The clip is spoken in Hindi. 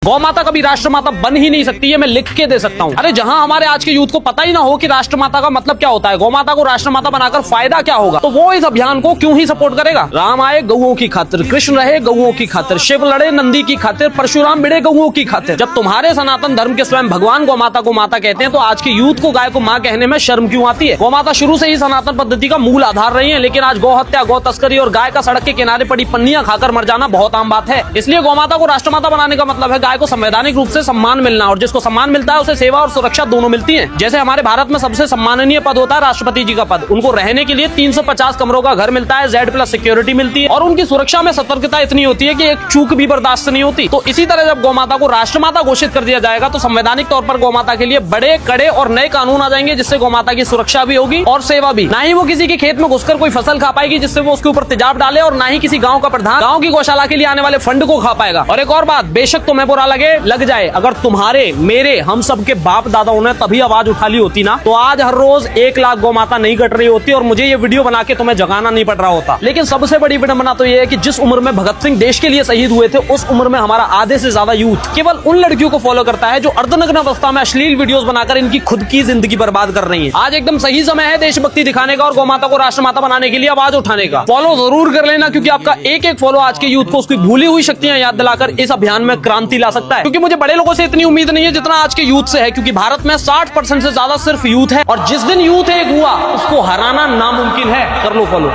गौ माता कभी राष्ट्र माता बन ही नहीं सकती है, मैं लिख के दे सकता हूँ। अरे जहाँ हमारे आज के यूथ को पता ही ना हो कि राष्ट्र माता का मतलब क्या होता है, गौ माता को राष्ट्र माता बनाकर फायदा क्या होगा, तो वो इस अभियान को क्यों ही सपोर्ट करेगा। राम आए गौओं की खातिर, कृष्ण रहे गौओं की खातिर, शिव लड़े नंदी की खातिर, परशुराम भिड़े गौओं की खातिर। जब तुम्हारे सनातन धर्म के स्वयं भगवान गौ माता को माता कहते हैं, तो आज के यूथ को गाय को माँ कहने में शर्म क्यों आती है। गौ माता शुरू से ही सनातन पद्धति का मूल आधार रही है, लेकिन आज गौ हत्या, गौ तस्करी और गाय का सड़क के किनारे पड़ी पन्नियां खाकर मर जाना बहुत आम बात है। इसलिए गौ माता को राष्ट्रमाता बनाने का मतलब है गाय को संवैधानिक रूप से सम्मान मिलना, और जिसको सम्मान मिलता है उसे सेवा और सुरक्षा दोनों मिलती है। जैसे हमारे भारत में सबसे सम्माननीय पद होता है राष्ट्रपति जी का पद, उनको रहने के लिए 350 कमरों का घर मिलता है, Z+ सिक्योरिटी मिलती है, और उनकी सुरक्षा में सतर्कता इतनी होती है कि एक चूक भी बर्दाश्त नहीं होती। तो इसी तरह जब गौ माता को राष्ट्रमाता घोषित कर दिया जाएगा, तो संवैधानिक तौर पर गौ माता के लिए बड़े कड़े और नए कानून आ जाएंगे, जिससे गौ माता की सुरक्षा भी होगी और सेवा भी। ना ही वो किसी के खेत में घुसकर कोई फसल खा पाएगी जिससे वो उसके ऊपर तेजाब डाले, और ना ही किसी गांव का प्रधान गांव की गौशाला के लिए आने वाले फंड को खा पाएगा। और एक और बात, बेशक तुम्हें बुरा लग जाए, अगर तुम्हारे मेरे हम सब के बाप दादाओं ने तभी आवाज उठा ली होती ना, तो आज हर रोज 1 लाख गौ माता नहीं कट रही होती और मुझे ये वीडियो बना के तुम्हें जगाना नहीं पड़ रहा होता। लेकिन सबसे बड़ी विडंबना तो ये है कि जिस उम्र में भगत सिंह देश के लिए शहीद हुए थे, उस उम्र में हमारा आधे से ज्यादा यूथ केवल उन लड़कियों को फॉलो करता है जो अर्धनग्न अवस्था में अश्लील वीडियोस बनाकर इनकी खुद की जिंदगी बर्बाद कर रही है। आज एकदम सही समय है देशभक्ति दिखाने का और गौ माता को राष्ट्रमाता बनाने के लिए आवाज उठाने का। फॉलो जरूर कर लेना, क्योंकि आपका एक एक फॉलो आज के यूथ को उसकी भूली हुई शक्तियां याद दिलाकर इस अभियान में क्रांति ला सकता है। क्योंकि मुझे बड़े लोगों से इतनी उम्मीद नहीं है जितना आज के यूथ से है, क्योंकि भारत में 60% से ज्यादा सिर्फ यूथ है, और जिस दिन यूथ एक हुआ उसको हराना नामुमकिन है। कर लो फॉलो।